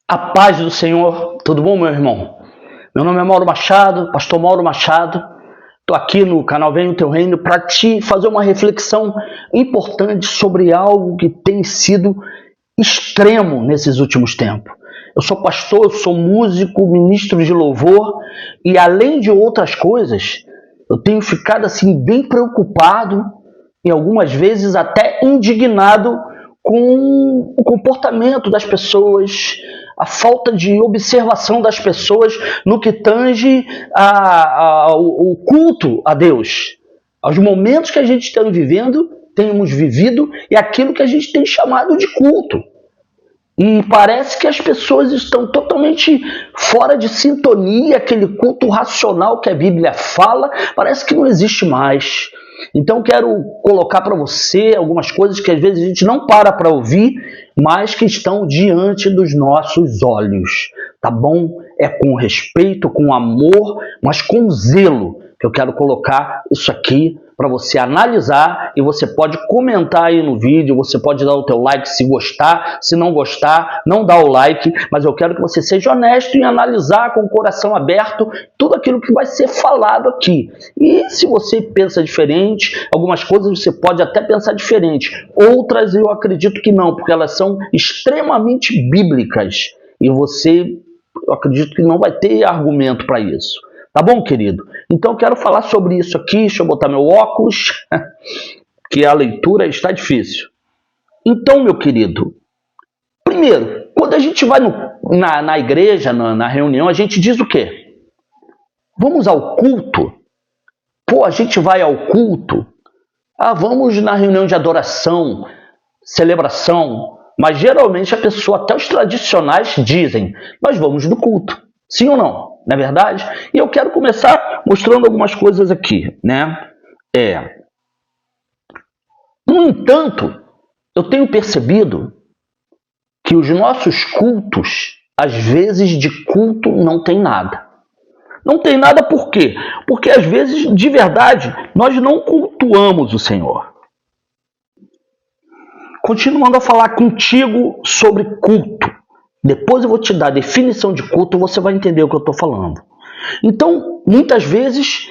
A paz do Senhor, tudo bom, meu irmão? Meu nome é Mauro Machado, pastor Mauro Machado. Estou aqui no canal Vem o Teu Reino para te fazer uma reflexão importante sobre algo que tem sido extremo nesses últimos tempos. Eu sou pastor, eu sou músico, ministro de louvor e, além de outras coisas, eu tenho ficado assim bem preocupado e algumas vezes até indignado com o comportamento das pessoas, a falta de observação das pessoas no que tange o culto a Deus, aos momentos que a gente está vivendo, temos vivido e aquilo que a gente tem chamado de culto. E parece que as pessoas estão totalmente fora de sintonia, aquele culto racional que a Bíblia fala, parece que não existe mais. Então quero colocar para você algumas coisas que às vezes a gente não para ouvir, mas que estão diante dos nossos olhos, tá bom? É com respeito, com amor, mas com zelo que eu quero colocar isso aqui para você analisar, e você pode comentar aí no vídeo, você pode dar o teu like se gostar, se não gostar, não dá o like, mas eu quero que você seja honesto em analisar com o coração aberto tudo aquilo que vai ser falado aqui. E se você pensa diferente, algumas coisas você pode até pensar diferente, outras eu acredito que não, porque elas são extremamente bíblicas, e eu acredito que não vai ter argumento para isso. Tá bom, querido? Então eu quero falar sobre isso aqui. Deixa eu botar meu óculos, que a leitura está difícil. Então, meu querido, primeiro, quando a gente vai na igreja, na reunião, a gente diz o quê? Vamos ao culto? Pô, a gente vai ao culto? Vamos na reunião de adoração, celebração. Mas geralmente a pessoa, até os tradicionais, dizem, nós vamos no culto. Sim ou não? Não é verdade? E eu quero começar mostrando algumas coisas aqui, né? No entanto, eu tenho percebido que os nossos cultos, às vezes de culto, não tem nada. Não tem nada por quê? Porque às vezes, de verdade, nós não cultuamos o Senhor. Continuando a falar contigo sobre culto. Depois eu vou te dar a definição de culto e você vai entender o que eu estou falando. Então, muitas vezes,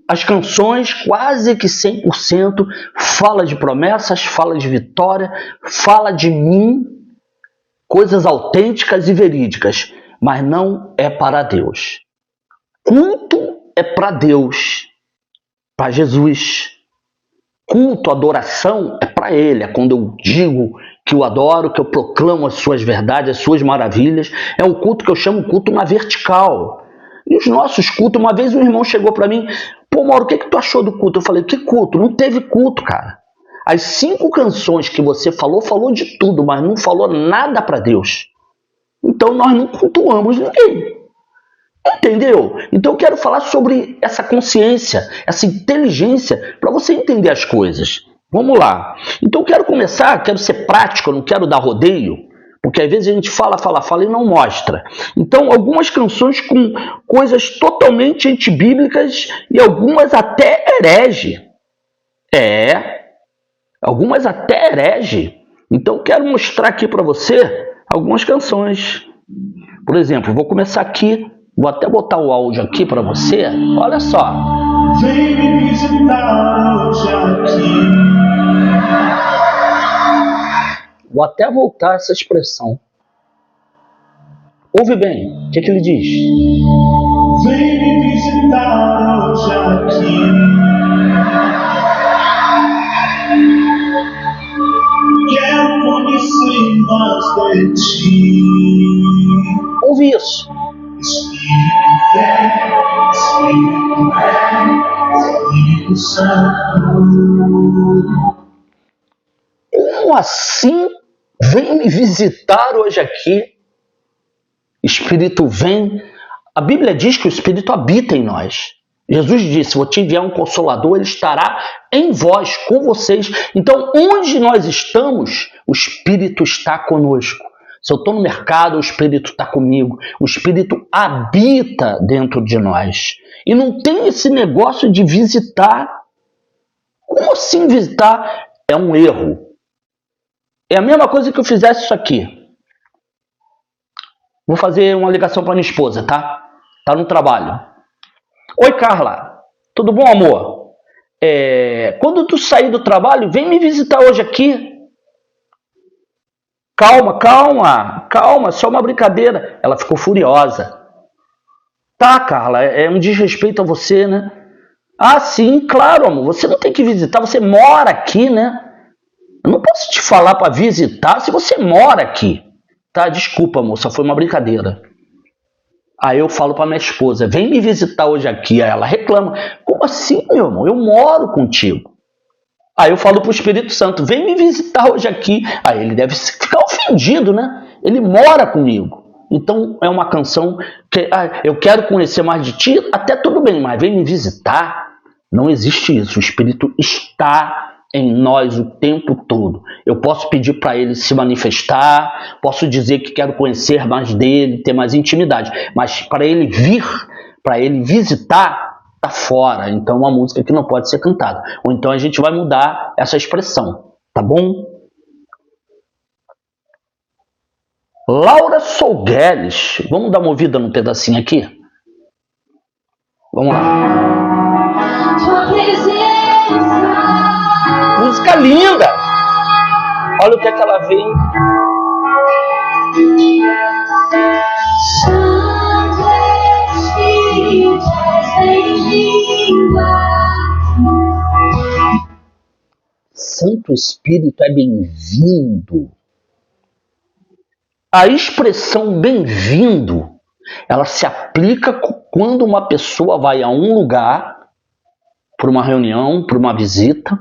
as canções, quase que 100%, fala de promessas, fala de vitória, fala de mim, coisas autênticas e verídicas, mas não é para Deus. Culto é para Deus, para Jesus. Culto, adoração é para Ele. É quando eu digo que eu adoro, que eu proclamo as suas verdades, as suas maravilhas. É um culto que eu chamo culto na vertical. E os nossos cultos, uma vez um irmão chegou para mim, pô, Mauro, o que tu achou do culto? Eu falei, que culto? Não teve culto, cara. As 5 canções que você falou de tudo, mas não falou nada para Deus. Então nós não cultuamos ninguém. Entendeu? Então eu quero falar sobre essa consciência, essa inteligência, para você entender as coisas. Vamos lá. Então eu quero começar, quero ser prático, eu não quero dar rodeio, porque às vezes a gente fala e não mostra. Então algumas canções com coisas totalmente antibíblicas e algumas até herege. Algumas até herege. Então eu quero mostrar aqui para você algumas canções. Por exemplo, vou começar aqui. Vou até botar o áudio aqui para você. Olha só. Vem me visitar hoje aqui. Vou até voltar essa expressão. Ouve bem. O que ele diz? Vem me visitar hoje aqui. Quero conhecer mais de ti. Ouve isso. Espírito Santo. Como assim? Vem me visitar hoje aqui. Espírito vem. A Bíblia diz que o Espírito habita em nós. Jesus disse, vou te enviar um Consolador, ele estará em vós, com vocês. Então, onde nós estamos, o Espírito está conosco. Se eu estou no mercado, o Espírito está comigo. O Espírito habita dentro de nós. E não tem esse negócio de visitar. Como assim visitar? É um erro. É a mesma coisa que eu fizesse isso aqui. Vou fazer uma ligação para minha esposa, tá? Tá no trabalho. Oi, Carla. Tudo bom, amor? Quando tu sair do trabalho, vem me visitar hoje aqui. Calma, calma, calma, só uma brincadeira. Ela ficou furiosa. Tá, Carla, é um desrespeito a você, né? Ah, sim, claro, amor. Você não tem que visitar, você mora aqui, né? Eu não posso te falar para visitar se você mora aqui. Tá, desculpa, amor, só foi uma brincadeira. Aí eu falo para minha esposa, vem me visitar hoje aqui. Aí ela reclama, como assim, meu irmão? Eu moro contigo. Aí eu falo para o Espírito Santo, vem me visitar hoje aqui. Aí ele deve ficar ofendido, né? Ele mora comigo. Então é uma canção que eu quero conhecer mais de ti, até tudo bem, mas vem me visitar. Não existe isso. O Espírito está em nós o tempo todo. Eu posso pedir para ele se manifestar, posso dizer que quero conhecer mais dele, ter mais intimidade, mas para ele vir, para ele visitar, tá fora. Então é uma música que não pode ser cantada. Ou então a gente vai mudar essa expressão, tá bom? Laura Sougueres, vamos dar uma ouvida num pedacinho aqui? Vamos lá. Música linda! Olha o que é que ela vem. Santo Espírito é bem-vindo. A expressão bem-vindo, ela se aplica quando uma pessoa vai a um lugar, para uma reunião, para uma visita,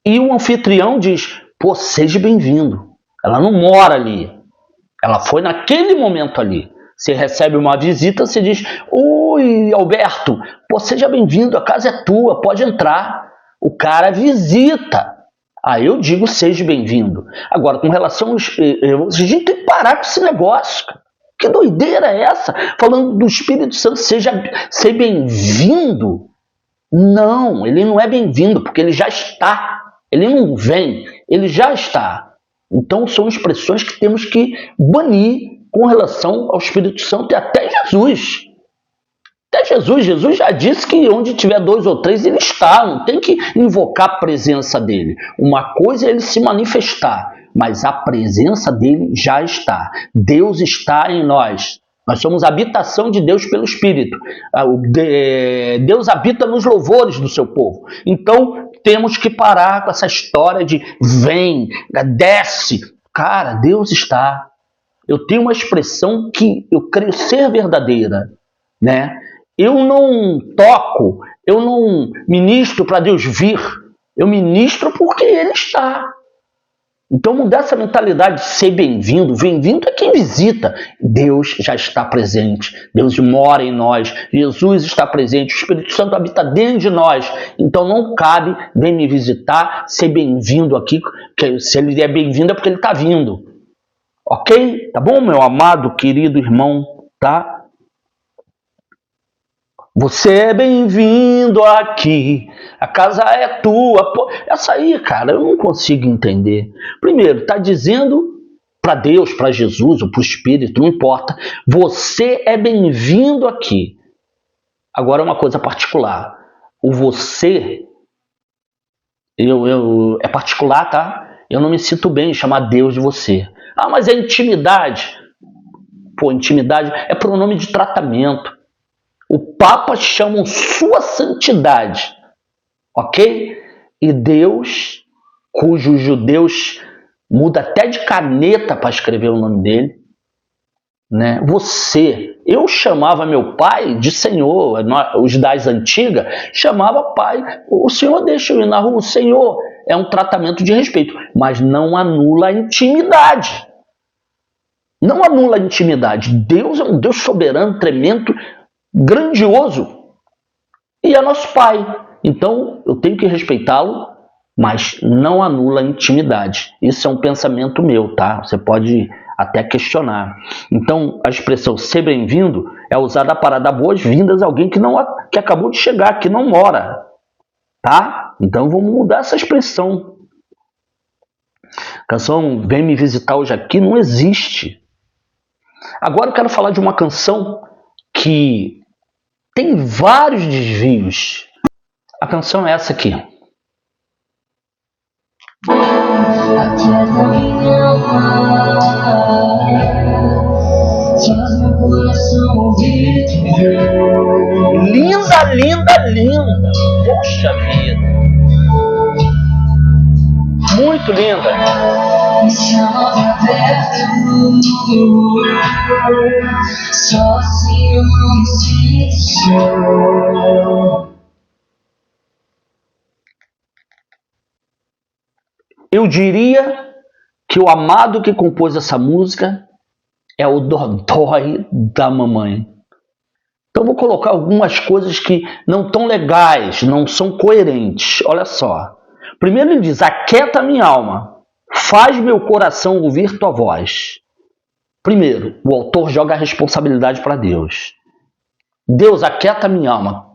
e o anfitrião diz, pô, seja bem-vindo. Ela não mora ali. Ela foi naquele momento ali. Você recebe uma visita, você diz, oi, Alberto, pô, seja bem-vindo, a casa é tua, pode entrar. O cara visita. Aí eu digo, seja bem-vindo. Agora, com relação a gente tem que parar com esse negócio. Que doideira é essa? Falando do Espírito Santo, ser bem-vindo. Não, ele não é bem-vindo, porque ele já está. Ele não vem, ele já está. Então são expressões que temos que banir com relação ao Espírito Santo e até Jesus. Até Jesus já disse que onde tiver 2 ou 3 ele está, não tem que invocar a presença dele. Uma coisa é ele se manifestar, mas a presença dele já está. Deus está em nós. Nós somos a habitação de Deus pelo Espírito. Deus habita nos louvores do seu povo. Então temos que parar com essa história de vem, desce. Cara, Deus está. Eu tenho uma expressão que eu creio ser verdadeira, né? Eu não toco, eu não ministro para Deus vir, eu ministro porque Ele está. Então mudar essa mentalidade de ser bem-vindo, bem-vindo é quem visita. Deus já está presente, Deus mora em nós, Jesus está presente, o Espírito Santo habita dentro de nós. Então não cabe, vem me visitar, ser bem-vindo aqui, porque se Ele é bem-vindo é porque Ele está vindo. Ok? Tá bom, meu amado, querido irmão, tá? Você é bem-vindo aqui, a casa é tua. Pô, essa aí, cara, eu não consigo entender. Primeiro, está dizendo para Deus, para Jesus ou para o Espírito, não importa. Você é bem-vindo aqui. Agora, uma coisa particular. O você, é particular, tá? Eu não me sinto bem em chamar Deus de você. Ah, mas é intimidade. Pô, intimidade é pronome de tratamento. O Papa chama Sua Santidade, ok? E Deus, cujos judeus muda até de caneta para escrever o nome dele, né? Você, eu chamava meu pai de Senhor, os das antigas chamavam pai, o Senhor deixa eu ir na rua, o Senhor é um tratamento de respeito, mas não anula a intimidade. Não anula a intimidade. Deus é um Deus soberano, tremendo, grandioso, e é nosso pai. Então eu tenho que respeitá-lo, mas não anula a intimidade. Isso é um pensamento meu, tá? Você pode até questionar. Então a expressão ser bem-vindo é usada para dar boas-vindas a alguém que acabou de chegar, que não mora, tá? Então vamos mudar essa expressão. A canção vem me visitar hoje aqui não existe. Agora eu quero falar de uma canção que tem vários desvios. A canção é essa aqui. Linda, linda, linda. Poxa vida. Muito linda. Me chama pra perto, só assim eu não me sinto só. Eu diria que o amado que compôs essa música é o dodói da mamãe. Então vou colocar algumas coisas que não estão legais, não são coerentes. Olha só. Primeiro ele diz, aquieta minha alma, faz meu coração ouvir tua voz. Primeiro, o autor joga a responsabilidade para Deus. Deus, aquieta minha alma.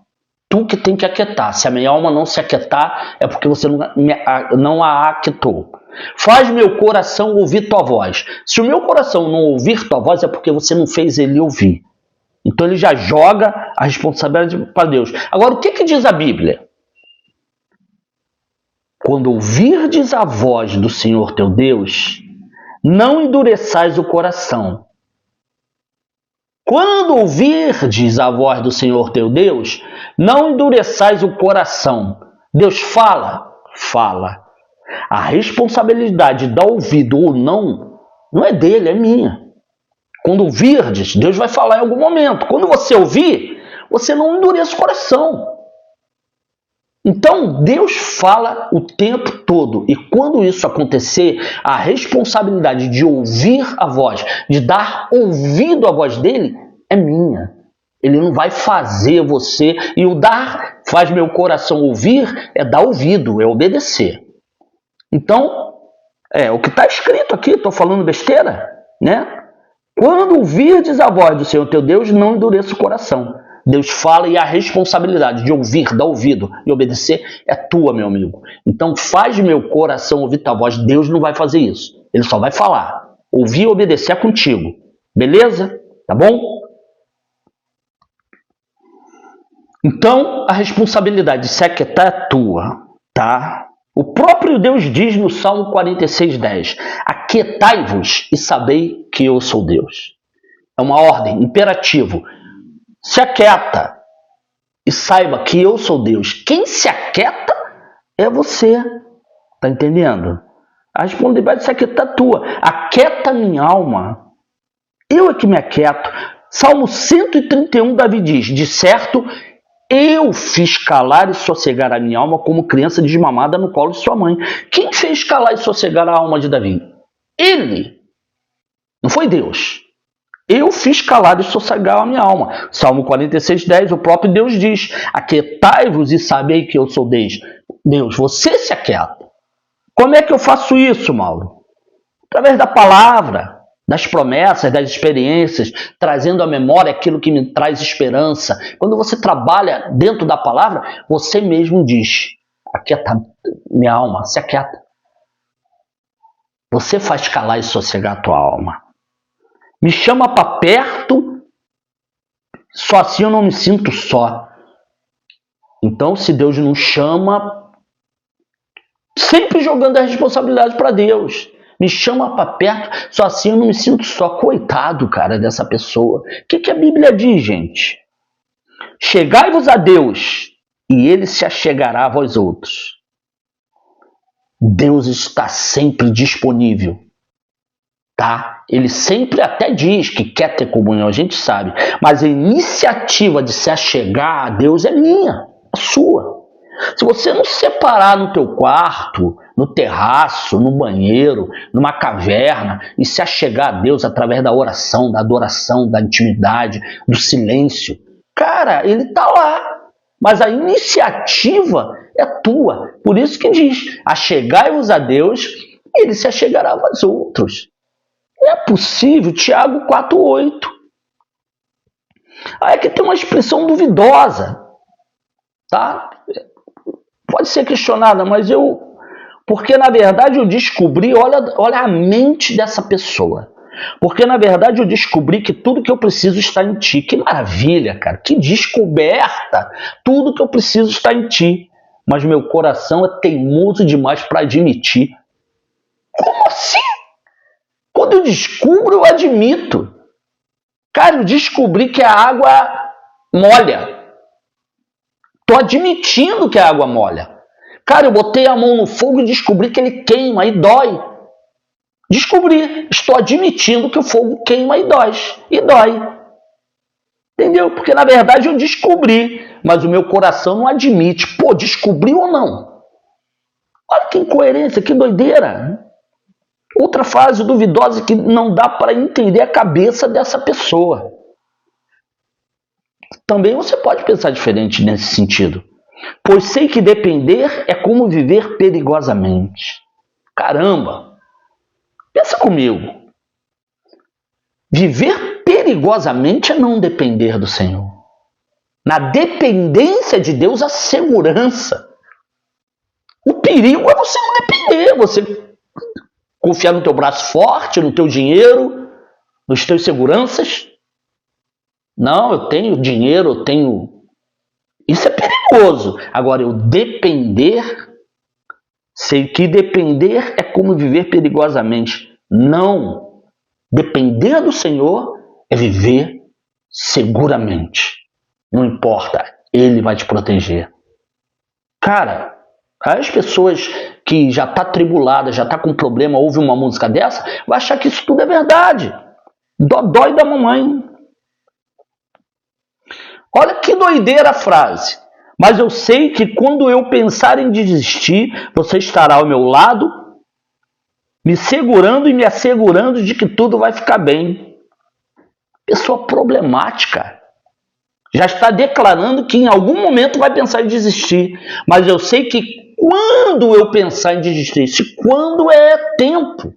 Tu que tem que aquietar. Se a minha alma não se aquietar, é porque você não a aquietou. Faz meu coração ouvir tua voz. Se o meu coração não ouvir tua voz, é porque você não fez ele ouvir. Então ele já joga a responsabilidade para Deus. Agora, o que diz a Bíblia? Quando ouvirdes a voz do Senhor teu Deus, não endureçais o coração. Quando ouvirdes a voz do Senhor teu Deus, não endureçais o coração. Deus fala? Fala. A responsabilidade de dar ouvido ou não é dele, é minha. Quando ouvirdes, Deus vai falar em algum momento. Quando você ouvir, você não endureça o coração. Então, Deus fala o tempo todo. E quando isso acontecer, a responsabilidade de ouvir a voz, de dar ouvido à voz dele, é minha. Ele não vai fazer você. E o dar, faz meu coração ouvir, é dar ouvido, é obedecer. Então, o que está escrito aqui, estou falando besteira, né? Quando ouvirdes a voz do Senhor teu Deus, não endureça o coração. Deus fala e a responsabilidade de ouvir, dar ouvido e obedecer é tua, meu amigo. Então faz meu coração ouvir tua voz. Deus não vai fazer isso. Ele só vai falar. Ouvir e obedecer é contigo. Beleza? Tá bom? Então a responsabilidade de se aquietar é tua. Tá? O próprio Deus diz no Salmo 46:10: aquietai-vos e sabei que eu sou Deus. É uma ordem, imperativo. Se aquieta e saiba que eu sou Deus. Quem se aquieta é você. Tá entendendo? A responsabilidade de se aquietar é tua. Aquieta minha alma. Eu é que me aquieto. Salmo 131, Davi diz: de certo, eu fiz calar e sossegar a minha alma como criança desmamada no colo de sua mãe. Quem fez calar e sossegar a alma de Davi? Ele. Não foi Deus. Eu fiz calar e sossegar a minha alma. Salmo 46:10, o próprio Deus diz: aquietai-vos e sabei que eu sou Deus. Deus, você se aquieta. Como é que eu faço isso, Mauro? Através da palavra, das promessas, das experiências, trazendo à memória aquilo que me traz esperança. Quando você trabalha dentro da palavra, você mesmo diz: aquieta minha alma, se aquieta. Você faz calar e sossegar a tua alma. Me chama para perto, só assim eu não me sinto só. Então, se Deus não chama, sempre jogando a responsabilidade para Deus. Me chama para perto, só assim eu não me sinto só. Coitado, cara, dessa pessoa. O que a Bíblia diz, gente? Chegai-vos a Deus, e Ele se achegará a vós outros. Deus está sempre disponível. Tá? Ele sempre até diz que quer ter comunhão, a gente sabe. Mas a iniciativa de se achegar a Deus é minha, é sua. Se você não separar no teu quarto, no terraço, no banheiro, numa caverna, e se achegar a Deus através da oração, da adoração, da intimidade, do silêncio, cara, ele está lá. Mas a iniciativa é tua. Por isso que diz: achegai-vos a Deus, e Ele se achegará a vós outros. Não é possível, Tiago 4:8. Aí aqui tem uma expressão duvidosa, tá? Pode ser questionada, mas porque na verdade eu descobri, olha a mente dessa pessoa. Porque, na verdade, eu descobri que tudo que eu preciso está em ti. Que maravilha, cara. Que descoberta. Tudo que eu preciso está em ti. Mas meu coração é teimoso demais para admitir. Como assim? Quando eu descubro, eu admito. Cara, eu descobri que a água molha. Estou admitindo que a água molha. Cara, eu botei a mão no fogo e descobri que ele queima e dói. Descobri. Estou admitindo que o fogo queima e dói. E dói. Entendeu? Porque, na verdade, eu descobri. Mas o meu coração não admite. Pô, descobri ou não? Olha que incoerência, que doideira. Outra frase duvidosa que não dá para entender a cabeça dessa pessoa. Também você pode pensar diferente nesse sentido. Pois sei que depender é como viver perigosamente. Caramba! Pensa comigo. Viver perigosamente é não depender do Senhor. Na dependência de Deus, a segurança. O perigo é você não depender, você confiar no teu braço forte, no teu dinheiro, nos teus seguranças. Não, eu tenho dinheiro, eu tenho... Isso é perigoso. Agora, eu depender, sei que depender é como viver perigosamente. Não. Depender do Senhor é viver seguramente. Não importa, Ele vai te proteger. Cara, as pessoas que já tá tribulada, já tá com problema, ouve uma música dessa, vai achar que isso tudo é verdade. Dói da mamãe. Olha que doideira a frase. Mas eu sei que quando eu pensar em desistir, você estará ao meu lado, me segurando e me assegurando de que tudo vai ficar bem. Pessoa problemática. Já está declarando que em algum momento vai pensar em desistir. Mas eu sei que quando eu pensar em desistir, se quando é tempo.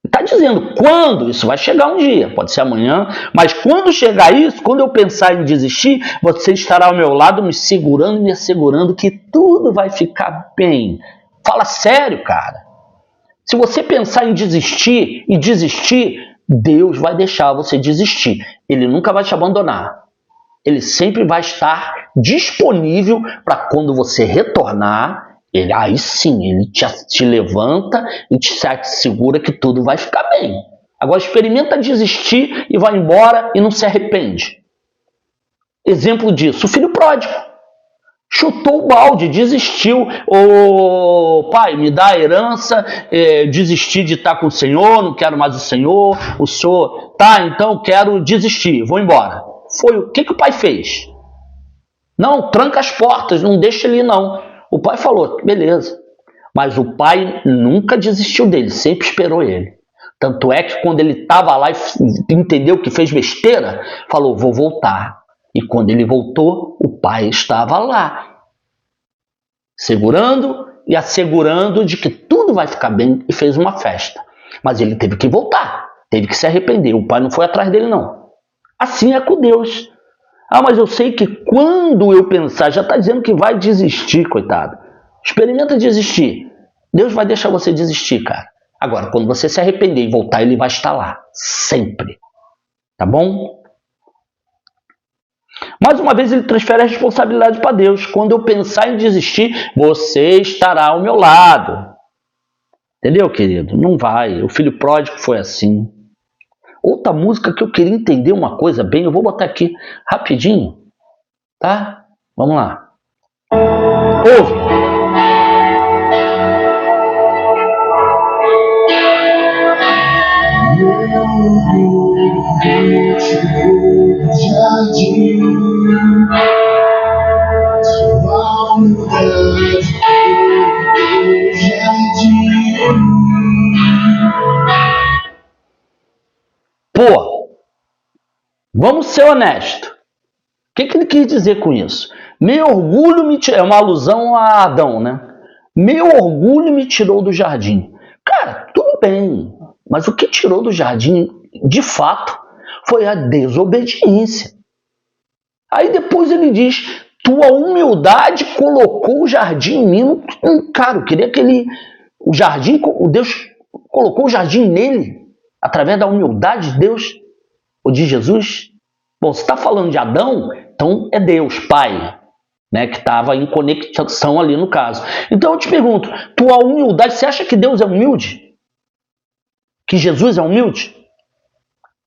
Está dizendo quando, isso vai chegar um dia, pode ser amanhã, mas quando chegar isso, quando eu pensar em desistir, você estará ao meu lado me segurando, me assegurando que tudo vai ficar bem. Fala sério, cara. Se você pensar em desistir e desistir, Deus vai deixar você desistir. Ele nunca vai te abandonar. Ele sempre vai estar disponível para quando você retornar. Ele, aí sim, ele te levanta e te segura que tudo vai ficar bem. Agora experimenta desistir e vai embora e não se arrepende. Exemplo disso, o filho pródigo. Chutou o balde, desistiu. Ô pai, me dá a herança, desisti de estar com o Senhor, não quero mais o Senhor. O Senhor, tá, então quero desistir, vou embora. Foi o que o pai fez? Não, tranca as portas, não deixa ele ir não. O pai falou, beleza. Mas o pai nunca desistiu dele, sempre esperou ele. Tanto é que quando ele estava lá e entendeu que fez besteira, falou, vou voltar. E quando ele voltou, o pai estava lá, segurando e assegurando de que tudo vai ficar bem e fez uma festa. Mas ele teve que voltar, teve que se arrepender. O pai não foi atrás dele, não. Assim é com Deus. Ah, mas eu sei que quando eu pensar, já está dizendo que vai desistir, coitado. Experimenta desistir. Deus vai deixar você desistir, cara. Agora, quando você se arrepender e voltar, ele vai estar lá. Sempre. Tá bom? Mais uma vez, ele transfere a responsabilidade para Deus. Quando eu pensar em desistir, você estará ao meu lado. Entendeu, querido? Não vai. O filho pródigo foi assim. Outra música que eu queria entender uma coisa bem, eu vou botar aqui rapidinho, tá? Vamos lá. Ouve. Pô, vamos ser honestos. O que ele quis dizer com isso? Meu orgulho me tirou... É uma alusão a Adão, né? Meu orgulho me tirou do jardim. Cara, tudo bem. Mas o que tirou do jardim, de fato, foi a desobediência. Aí depois ele diz, tua humildade colocou o jardim em mim. Cara, eu queria que ele... O jardim, Deus colocou o jardim nele. Através da humildade de Deus ou de Jesus? Bom, se está falando de Adão, então é Deus, Pai, né, que estava em conexão ali no caso. Então eu te pergunto, tua humildade, você acha que Deus é humilde? Que Jesus é humilde?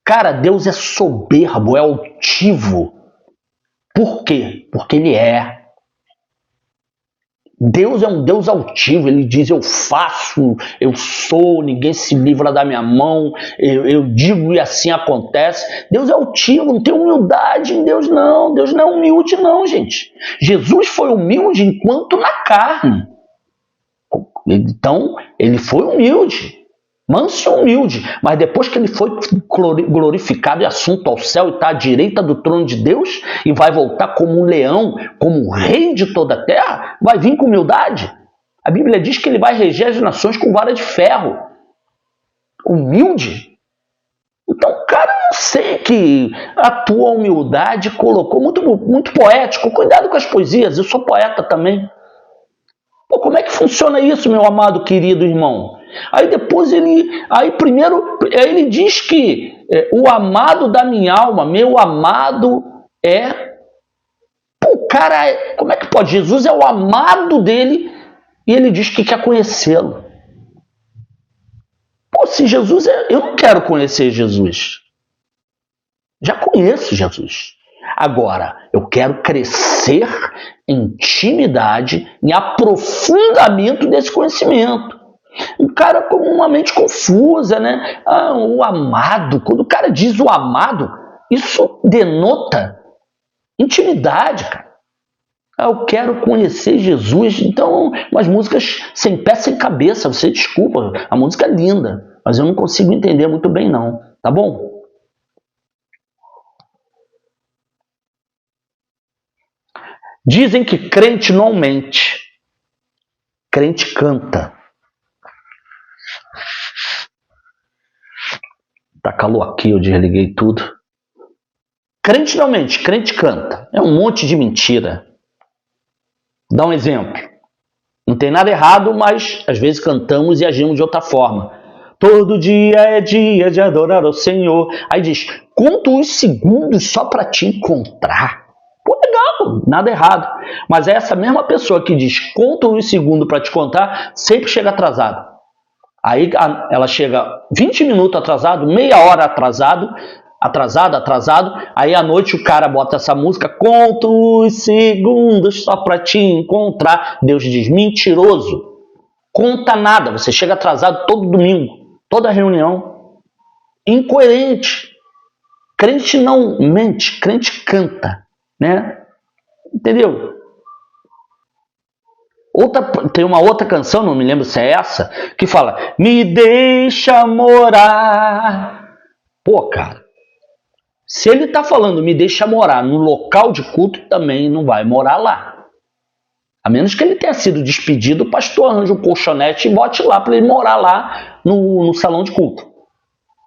Cara, Deus é soberbo, é altivo. Por quê? Porque Ele é. Deus é um Deus altivo, Ele diz, eu faço, eu sou, ninguém se livra da minha mão, eu digo e assim acontece. Deus é altivo, não tem humildade em Deus não é humilde não, gente. Jesus foi humilde enquanto na carne. Então, Ele foi humilde, manso e humilde, mas depois que Ele foi glorificado e assunto ao céu e está à direita do trono de Deus e vai voltar como um leão, como um rei de toda a terra, vai vir com humildade. A Bíblia diz que Ele vai reger as nações com vara de ferro. Humilde? Então, cara, eu sei que a tua humildade colocou muito poético. Cuidado com as poesias, eu sou poeta também. Pô, como é que funciona isso, meu amado querido irmão? Aí depois ele diz que o amado da minha alma, meu amado é... Pô, cara, como é que pode? Jesus é o amado dele e ele diz que quer conhecê-lo. Pô, se Jesus é... Eu não quero conhecer Jesus. Já conheço Jesus. Agora, eu quero crescer em intimidade, em aprofundamento desse conhecimento. O cara com uma mente confusa, né? Ah, o amado. Quando o cara diz o amado, isso denota intimidade, cara. Ah, eu quero conhecer Jesus. Então, umas músicas sem pé, sem cabeça. Você desculpa, a música é linda, mas eu não consigo entender muito bem não, tá bom? Dizem que crente não mente, crente canta. Tá calor aqui, eu desliguei tudo. Crente não mente, crente canta. É um monte de mentira. Dá um exemplo. Não tem nada errado, mas às vezes cantamos e agimos de outra forma. Todo dia é dia de adorar ao Senhor. Aí diz, conta uns segundos só para te encontrar. Pô, legal, nada errado. Mas é essa mesma pessoa que diz, conta uns segundos para te contar, sempre chega atrasada. Aí ela chega 20 minutos atrasado, meia hora atrasado, aí à noite o cara bota essa música, conta os segundos só para te encontrar. Deus diz, mentiroso, conta nada, você chega atrasado todo domingo, toda reunião, incoerente. Crente não mente, crente canta, né? Entendeu? Tem uma outra canção, não me lembro se é essa, que fala, me deixa morar. Pô, cara, se ele está falando me deixa morar no local de culto, também não vai morar lá. A menos que ele tenha sido despedido, o pastor arranja um colchonete e bote lá para ele morar lá no salão de culto.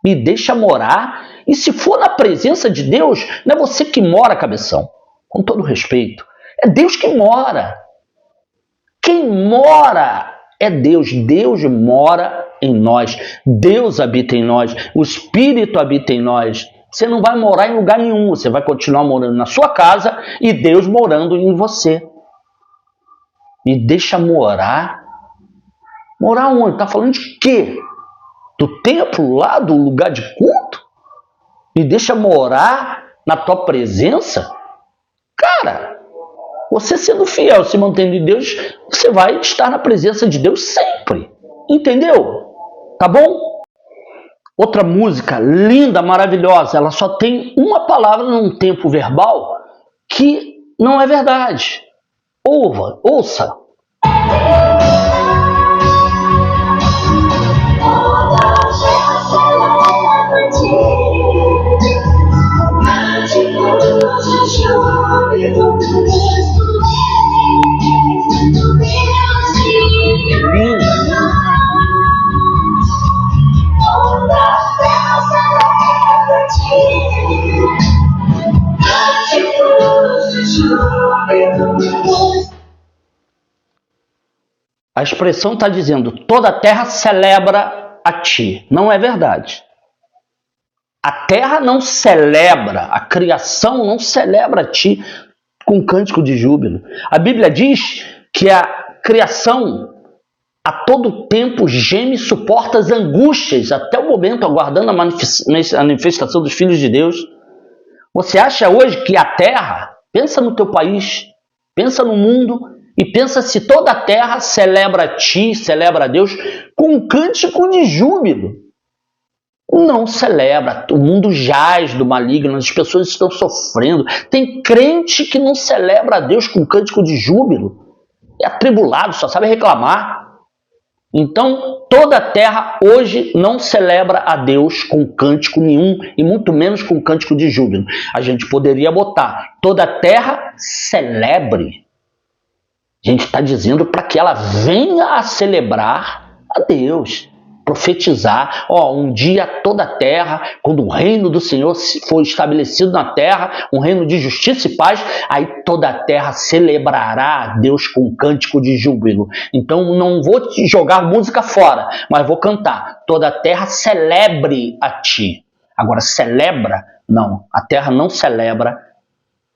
Me deixa morar. E se for na presença de Deus, não é você que mora, cabeção. Com todo respeito. É Deus que mora. Quem mora é Deus. Deus mora em nós. Deus habita em nós. O Espírito habita em nós. Você não vai morar em lugar nenhum. Você vai continuar morando na sua casa e Deus morando em você. Me deixa morar. Morar onde? Está falando de quê? Do templo lá, do lugar de culto? Me deixa morar na tua presença? Cara, você sendo fiel, se mantendo em Deus, você vai estar na presença de Deus sempre. Entendeu? Tá bom? Outra música linda, maravilhosa, ela só tem uma palavra num tempo verbal que não é verdade. Ouça. A expressão está dizendo, toda a terra celebra a ti. Não é verdade. A terra não celebra, a criação não celebra a ti com cântico de júbilo. A Bíblia diz que a criação a todo tempo geme e suporta as angústias até o momento, aguardando a manifestação dos filhos de Deus. Você acha hoje que a terra, pensa no teu país, pensa no mundo e pensa se toda a terra celebra a ti, celebra a Deus com um cântico de júbilo. Não celebra, o mundo jaz do maligno, as pessoas estão sofrendo. Tem crente que não celebra a Deus com cântico de júbilo, é atribulado, só sabe reclamar. Então, toda a terra hoje não celebra a Deus com cântico nenhum, e muito menos com cântico de júbilo. A gente poderia botar, toda a terra celebre. A gente está dizendo para que ela venha a celebrar a Deus, profetizar. Um dia toda a terra, quando o reino do Senhor for estabelecido na terra, um reino de justiça e paz, aí toda a terra celebrará a Deus com cântico de júbilo. Então não vou te jogar música fora, mas vou cantar. Toda a terra celebre a ti. Agora, celebra? Não, a terra não celebra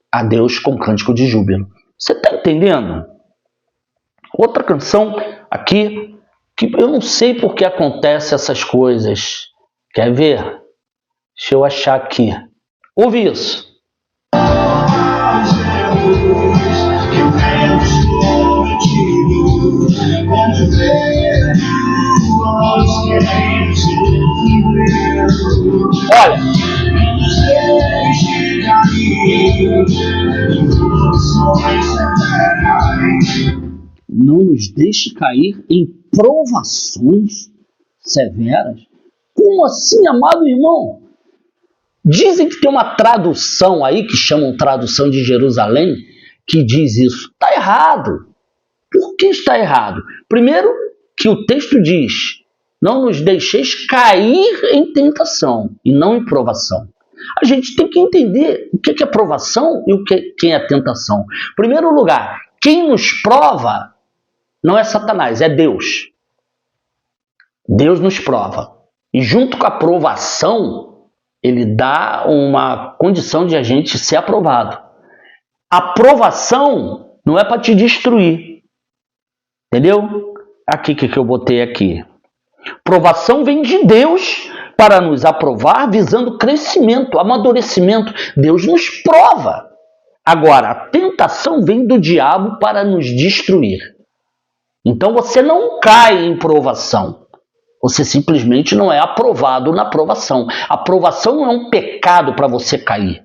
a Deus com cântico de júbilo. Você está entendendo? Outra canção aqui, que eu não sei por que acontece essas coisas. Quer ver? Deixa eu achar aqui. Ouve isso. Olha. Não nos deixe cair em provações severas. Como assim, amado irmão? Dizem que tem uma tradução aí, que chamam tradução de Jerusalém, que diz isso. Está errado. Por que está errado? Primeiro, que o texto diz, não nos deixeis cair em tentação e não em provação. A gente tem que entender o que é provação e o que é tentação. Em primeiro lugar, quem nos prova não é Satanás, é Deus. Deus nos prova. E junto com a provação, ele dá uma condição de a gente ser aprovado. A provação não é para te destruir. Entendeu? Aqui que eu botei aqui. Provação vem de Deus para nos aprovar, visando crescimento, amadurecimento. Deus nos prova. Agora, a tentação vem do diabo para nos destruir. Então você não cai em provação. Você simplesmente não é aprovado na provação. A provação não é um pecado para você cair.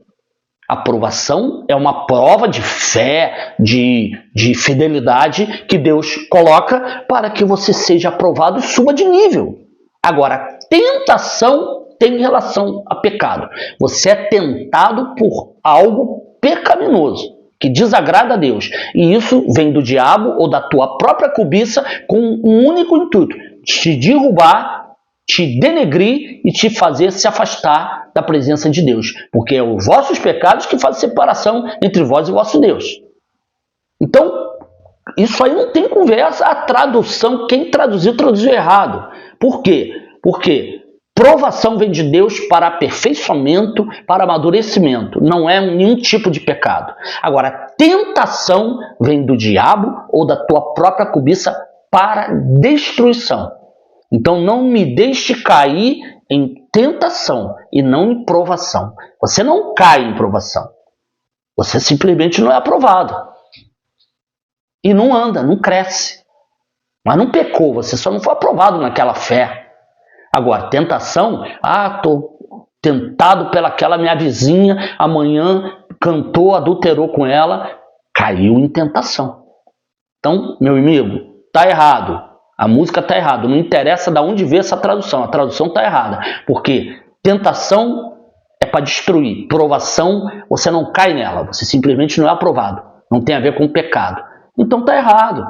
A provação é uma prova de fé, de fidelidade que Deus coloca para que você seja aprovado e suba de nível. Agora, tentação tem relação a pecado. Você é tentado por algo pecaminoso, que desagrada a Deus. E isso vem do diabo ou da tua própria cobiça com um único intuito: te derrubar, te denegrir e te fazer se afastar da presença de Deus. Porque é os vossos pecados que fazem separação entre vós e vosso Deus. Então, isso aí não tem conversa. A tradução, quem traduziu errado. Por quê? Porque provação vem de Deus para aperfeiçoamento, para amadurecimento. Não é nenhum tipo de pecado. Agora, tentação vem do diabo ou da tua própria cobiça para destruição. Então, não me deixe cair em tentação e não em provação. Você não cai em provação. Você simplesmente não é aprovado. E não anda, não cresce. Mas não pecou, você só não foi aprovado naquela fé. Agora, tentação, estou tentado pelaquela minha vizinha, amanhã cantou, adulterou com ela, caiu em tentação. Então, meu amigo, está errado. A música está errada. Não interessa de onde veio essa tradução. A tradução está errada. Porque tentação é para destruir. Provação, você não cai nela. Você simplesmente não é aprovado. Não tem a ver com pecado. Então está errado.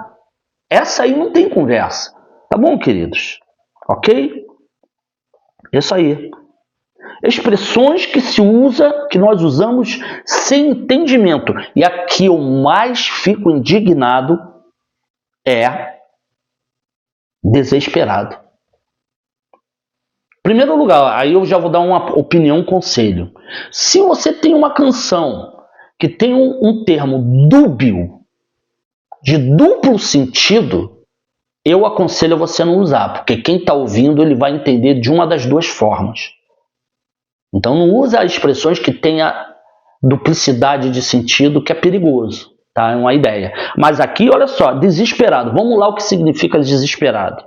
Essa aí não tem conversa. Tá bom, queridos? Ok? Isso aí. Expressões que nós usamos sem entendimento. E aqui eu mais fico indignado é desesperado. Primeiro lugar, aí eu já vou dar uma opinião, um conselho. Se você tem uma canção que tem um termo dúbio, de duplo sentido, eu aconselho você a não usar, porque quem está ouvindo ele vai entender de uma das duas formas. Então não usa expressões que tenha duplicidade de sentido, que é perigoso, tá? É uma ideia. Mas aqui, olha só, desesperado. Vamos lá o que significa desesperado.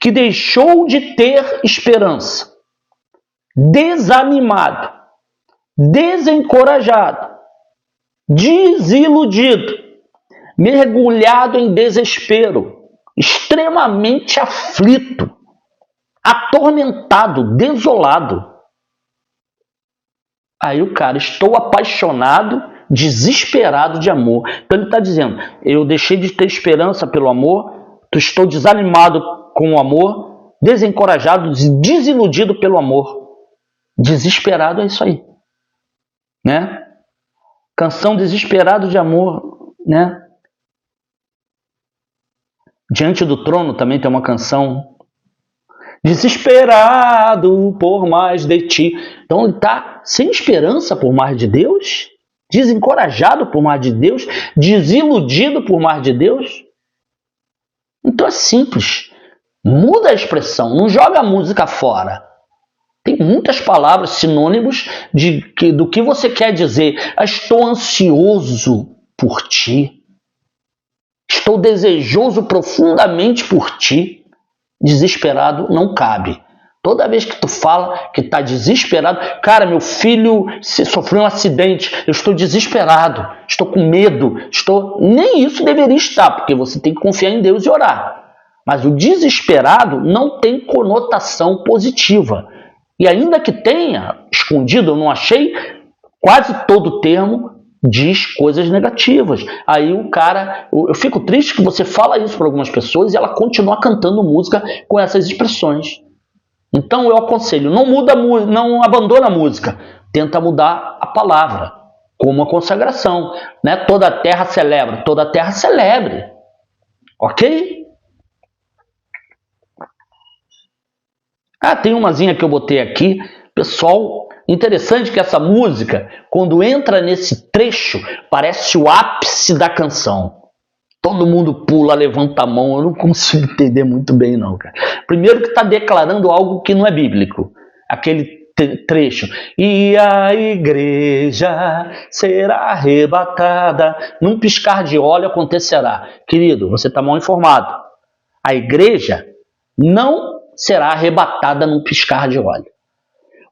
Que deixou de ter esperança, desanimado, desencorajado, desiludido, mergulhado em desespero, extremamente aflito, atormentado, desolado. Aí o cara, estou apaixonado, desesperado de amor. Então ele está dizendo, eu deixei de ter esperança pelo amor, estou desanimado com o amor, desencorajado, desiludido pelo amor. Desesperado é isso aí, né? Canção Desesperado de Amor, né? Diante do Trono também tem uma canção, desesperado por mais de ti. Então ele está sem esperança por mais de Deus, desencorajado por mais de Deus, desiludido por mais de Deus. Então é simples, muda a expressão, não joga a música fora. Tem muitas palavras, sinônimos do que você quer dizer. Estou ansioso por ti. Estou desejoso profundamente por ti. Desesperado não cabe. Toda vez que tu fala que está desesperado, cara, meu filho sofreu um acidente, eu estou desesperado, estou com medo, nem isso deveria estar, porque você tem que confiar em Deus e orar. Mas o desesperado não tem conotação positiva. E ainda que tenha, escondido, eu não achei, quase todo termo diz coisas negativas. Aí o cara, eu fico triste que você fala isso para algumas pessoas e ela continua cantando música com essas expressões. Então eu aconselho, não abandona a música, tenta mudar a palavra, como a consagração, né? Toda a terra celebra, toda a terra celebre, ok? Tem umazinha que eu botei aqui, pessoal, interessante que essa música, quando entra nesse trecho, parece o ápice da canção. Todo mundo pula, levanta a mão, eu não consigo entender muito bem não, cara. Primeiro que está declarando algo que não é bíblico, aquele trecho. E a igreja será arrebatada, num piscar de olho acontecerá. Querido, você está mal informado. A igreja não será arrebatada num piscar de olhos.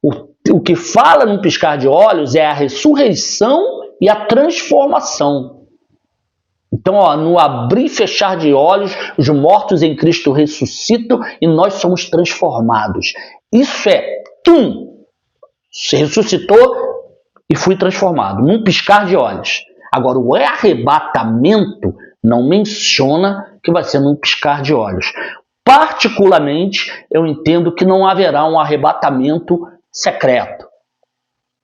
O que fala num piscar de olhos é a ressurreição e a transformação. Então, no abrir e fechar de olhos, os mortos em Cristo ressuscitam e nós somos transformados. Isso é, se ressuscitou e fui transformado, num piscar de olhos. Agora, o arrebatamento não menciona que vai ser num piscar de olhos. Particularmente, eu entendo que não haverá um arrebatamento secreto.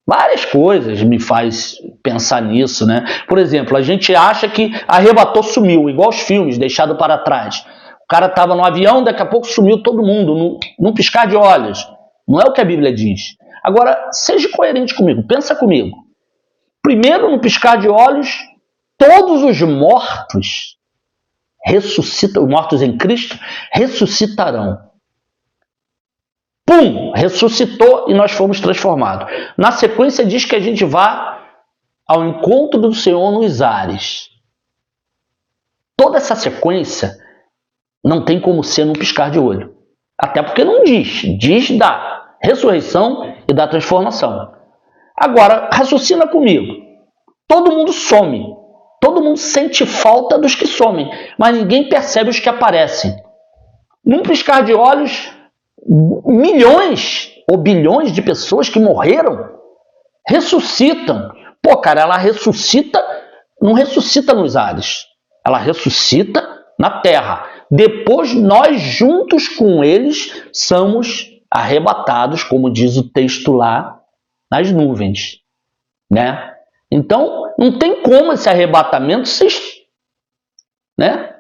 Várias coisas me faz pensar nisso, né? Por exemplo, a gente acha que arrebatou, sumiu, igual os filmes, deixado para trás. O cara estava no avião, daqui a pouco sumiu todo mundo, num piscar de olhos. Não é o que a Bíblia diz. Agora, seja coerente comigo, pensa comigo. Primeiro, no piscar de olhos, todos os mortos ressuscitam, os mortos em Cristo ressuscitarão. Ressuscitou e nós fomos transformados. Na sequência diz que a gente vá ao encontro do Senhor nos ares. Toda essa sequência não tem como ser num piscar de olho. Até porque não diz. Diz da ressurreição e da transformação. Agora, raciocina comigo. Todo mundo some. Todo mundo sente falta dos que somem. Mas ninguém percebe os que aparecem. Num piscar de olhos, milhões ou bilhões de pessoas que morreram ressuscitam. Cara, ela ressuscita, não ressuscita nos ares. Ela ressuscita na terra. Depois, nós juntos com eles somos arrebatados, como diz o texto lá, nas nuvens, né? Então, não tem como esse arrebatamento ser, né?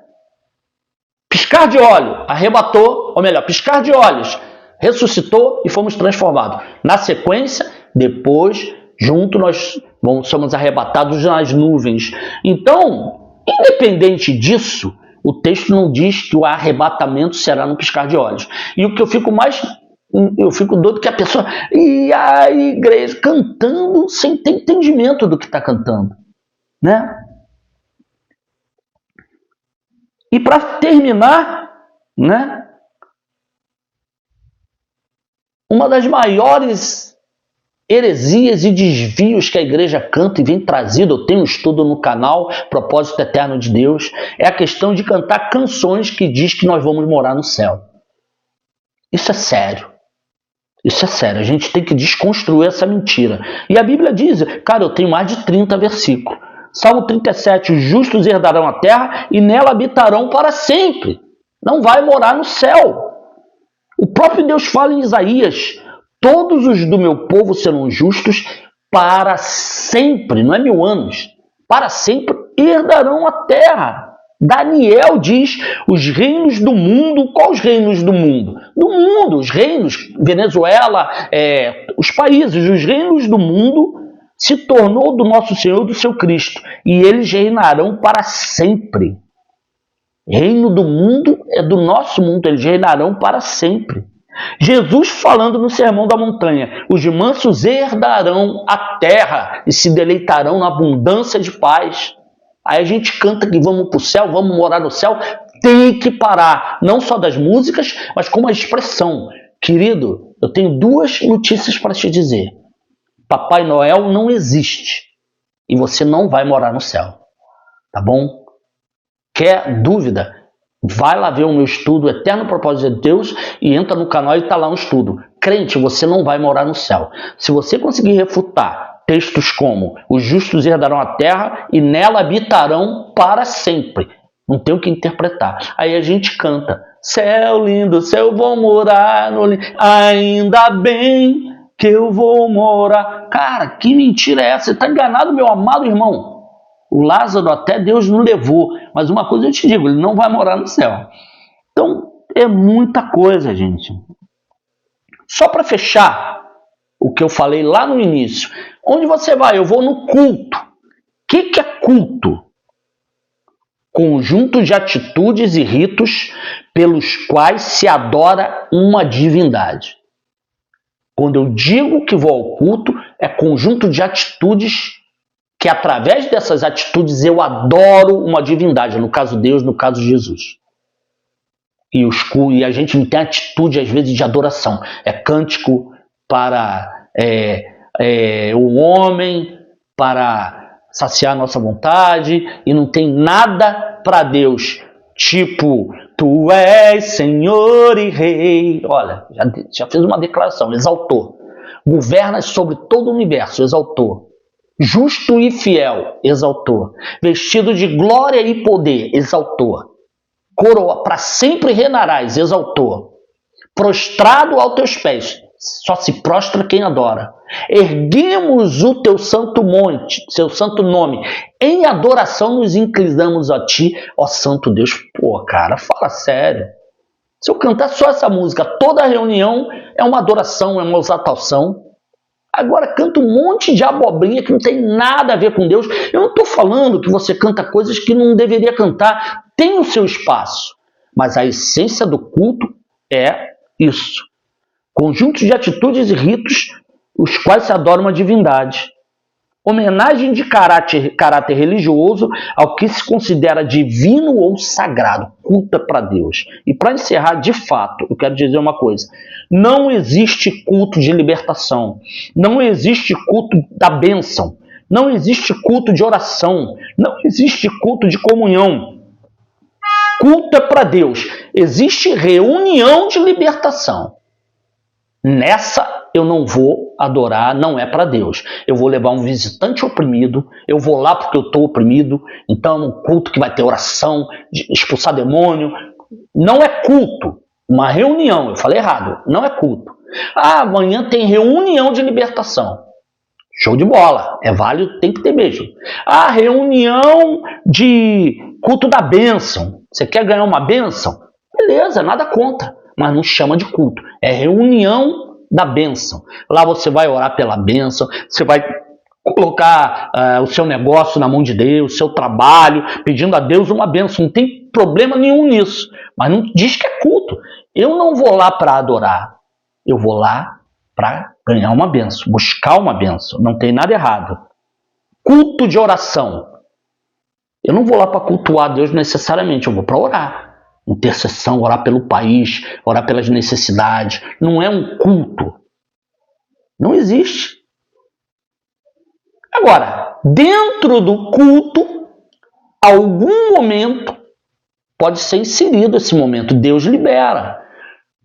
Piscar de olho, arrebatou, ou melhor, piscar de olhos, ressuscitou e fomos transformados. Na sequência, depois, junto, nós somos arrebatados nas nuvens. Então, independente disso, o texto não diz que o arrebatamento será no piscar de olhos. E o que eu fico doido que a pessoa... E a igreja cantando sem ter entendimento do que está cantando. Né? E para terminar, né? Uma das maiores heresias e desvios que a igreja canta e vem trazido, eu tenho um estudo no canal Propósito Eterno de Deus, é a questão de cantar canções que diz que nós vamos morar no céu. Isso é sério. Isso é sério. A gente tem que desconstruir essa mentira. E a Bíblia diz, cara, eu tenho mais de 30 versículos. Salmo 37, os justos herdarão a terra e nela habitarão para sempre. Não vai morar no céu. O próprio Deus fala em Isaías, todos os do meu povo serão justos para sempre, não é 1000 anos, para sempre herdarão a terra. Daniel diz, os reinos do mundo, quais reinos do mundo? Do mundo, os reinos, Venezuela, os países, os reinos do mundo se tornou do nosso Senhor, do seu Cristo, e eles reinarão para sempre. Reino do mundo é do nosso mundo, eles reinarão para sempre. Jesus falando no Sermão da Montanha, os mansos herdarão a terra e se deleitarão na abundância de paz. Aí a gente canta que vamos para o céu, vamos morar no céu, tem que parar, não só das músicas, mas como a expressão. Querido, eu tenho 2 notícias para te dizer. Papai Noel não existe e você não vai morar no céu, tá bom? Quer dúvida? Vai lá ver o meu estudo Eterno Propósito de Deus e entra no canal e está lá um estudo. Crente, você não vai morar no céu. Se você conseguir refutar textos como os justos herdarão a terra e nela habitarão para sempre, não tem o que interpretar. Aí a gente canta, céu lindo, céu vou morar no lindo, ainda bem que eu vou morar. Cara, que mentira é essa? Você está enganado, meu amado irmão. O Lázaro até Deus não levou, mas uma coisa eu te digo, ele não vai morar no céu. Então, é muita coisa, gente. Só para fechar o que eu falei lá no início. Onde você vai? Eu vou no culto. O que é culto? Conjunto de atitudes e ritos pelos quais se adora uma divindade. Quando eu digo que vou ao culto, é conjunto de atitudes que através dessas atitudes eu adoro uma divindade, no caso Deus, no caso Jesus. E a gente não tem atitude, às vezes, de adoração. É cântico para o homem, para saciar a nossa vontade, e não tem nada para Deus. Tipo, tu és Senhor e Rei. Olha, já fez uma declaração, exaltou. Governas sobre todo o universo, exaltou. Justo e fiel, exaltou. Vestido de glória e poder, exaltou. Coroa, para sempre reinarás, exaltou. Prostrado aos teus pés, só se prostra quem adora. Erguemos o teu santo monte, seu santo nome. Em adoração nos inclinamos a ti, ó santo Deus. Pô, cara, fala sério. Se eu cantar só essa música, toda reunião é uma adoração, é uma exaltação. Agora canta um monte de abobrinha que não tem nada a ver com Deus. Eu não estou falando que você canta coisas que não deveria cantar. Tem o seu espaço. Mas a essência do culto é isso. Conjunto de atitudes e ritos os quais se adora uma divindade. Homenagem de caráter religioso ao que se considera divino ou sagrado. Culto para Deus. E para encerrar, de fato, eu quero dizer uma coisa. Não existe culto de libertação. Não existe culto da bênção. Não existe culto de oração. Não existe culto de comunhão. Culto é para Deus. Existe reunião de libertação. Nessa eu não vou adorar, não é para Deus. Eu vou levar um visitante oprimido, eu vou lá porque eu estou oprimido, então é um culto que vai ter oração, de expulsar demônio. Não é culto, uma reunião, eu falei errado, não é culto. Ah, amanhã tem reunião de libertação. Show de bola, é válido, tem que ter mesmo. Ah, reunião de culto da bênção. Você quer ganhar uma bênção? Beleza, nada contra. mas não chama de culto. É reunião da bênção. Lá você vai orar pela bênção, você vai colocar o seu negócio na mão de Deus, o seu trabalho, pedindo a Deus uma bênção. Não tem problema nenhum nisso, mas não diz que é culto. Eu não vou lá para adorar, eu vou lá para ganhar uma bênção, buscar uma bênção. Não tem nada errado. Culto de oração. Eu não vou lá para cultuar a Deus necessariamente, eu vou para orar. Intercessão, orar pelo país, orar pelas necessidades. Não é um culto. Não existe. Agora, dentro do culto, algum momento pode ser inserido esse momento. Deus libera.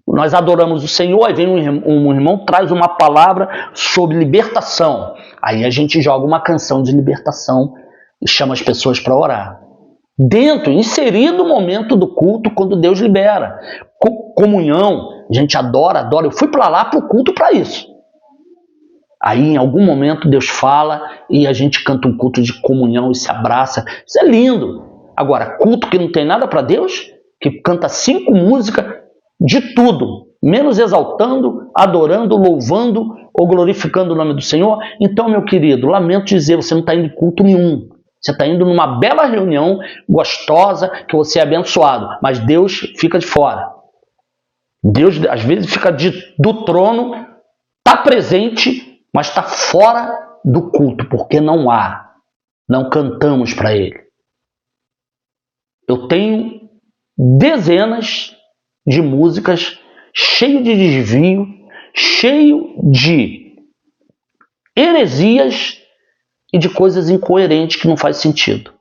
Nós adoramos o Senhor, aí vem um irmão, traz uma palavra sobre libertação. Aí a gente joga uma canção de libertação e chama as pessoas para orar. Inserido o momento do culto, quando Deus libera. Comunhão, a gente adora. Eu fui para lá para o culto para isso. Aí em algum momento Deus fala e a gente canta um culto de comunhão e se abraça. Isso é lindo. Agora, culto que não tem nada para Deus, que canta 5 músicas de tudo, menos exaltando, adorando, louvando ou glorificando o nome do Senhor. Então, meu querido, lamento dizer, você não está indo em culto nenhum. Você está indo numa bela reunião gostosa, que você é abençoado, mas Deus fica de fora. Deus, às vezes, fica do trono, está presente, mas está fora do culto, porque não cantamos para Ele. Eu tenho dezenas de músicas cheio de desvio, cheio de heresias e de coisas incoerentes que não faz sentido.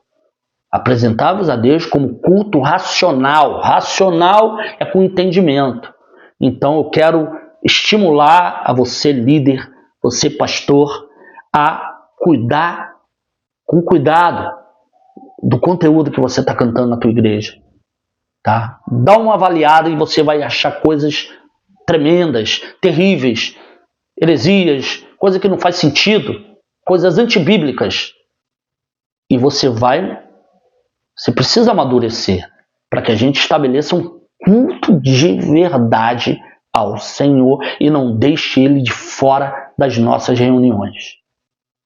Apresentá-los a Deus como culto racional. Racional é com entendimento. Então eu quero estimular a você, líder, você, pastor, a cuidar com cuidado do conteúdo que você está cantando na tua igreja. Tá? Dá uma avaliada e você vai achar coisas tremendas, terríveis, heresias, coisas que não faz sentido, coisas antibíblicas. E você precisa amadurecer para que a gente estabeleça um culto de verdade ao Senhor e não deixe Ele de fora das nossas reuniões.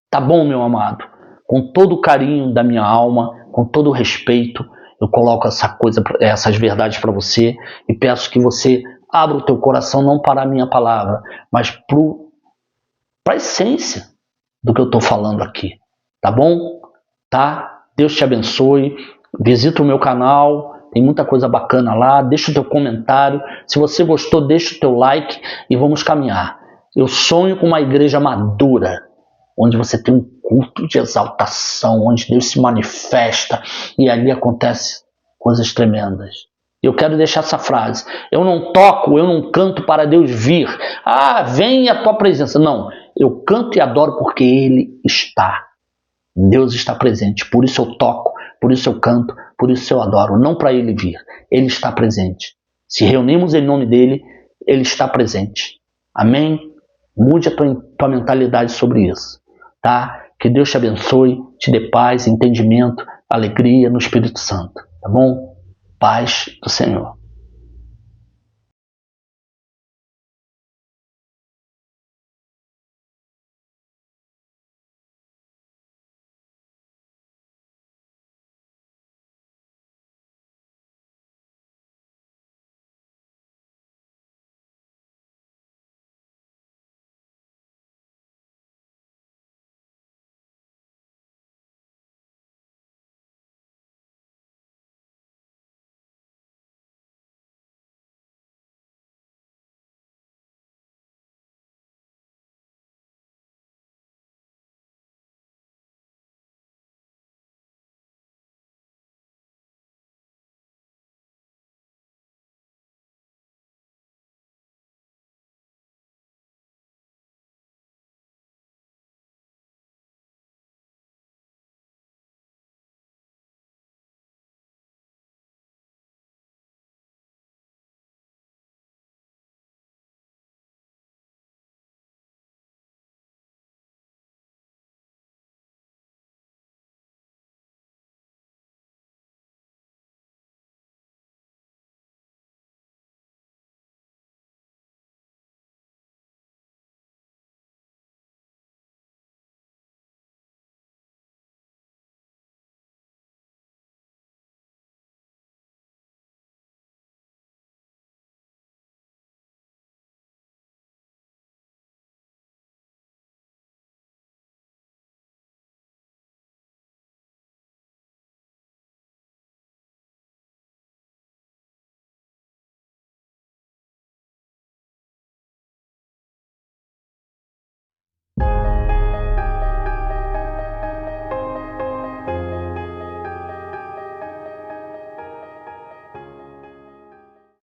Tá bom, meu amado? Com todo o carinho da minha alma, com todo o respeito, eu coloco essas verdades para você e peço que você abra o teu coração não para a minha palavra, mas para a essência do que eu estou falando aqui. Tá bom? Tá? Deus te abençoe. Visita o meu canal. Tem muita coisa bacana lá. Deixa o teu comentário. Se você gostou, deixa o teu like e vamos caminhar. Eu sonho com uma igreja madura, onde você tem um culto de exaltação, onde Deus se manifesta e ali acontecem coisas tremendas. Eu quero deixar essa frase. Eu não toco, eu não canto para Deus vir. Vem a tua presença. Não, eu canto e adoro porque Ele está. Deus está presente. Por isso eu toco, por isso eu canto, por isso eu adoro. Não para Ele vir. Ele está presente. Se reunimos em nome dEle, Ele está presente. Amém? Mude a tua mentalidade sobre isso. Tá? Que Deus te abençoe, te dê paz, entendimento, alegria no Espírito Santo. Tá bom? Paz do Senhor.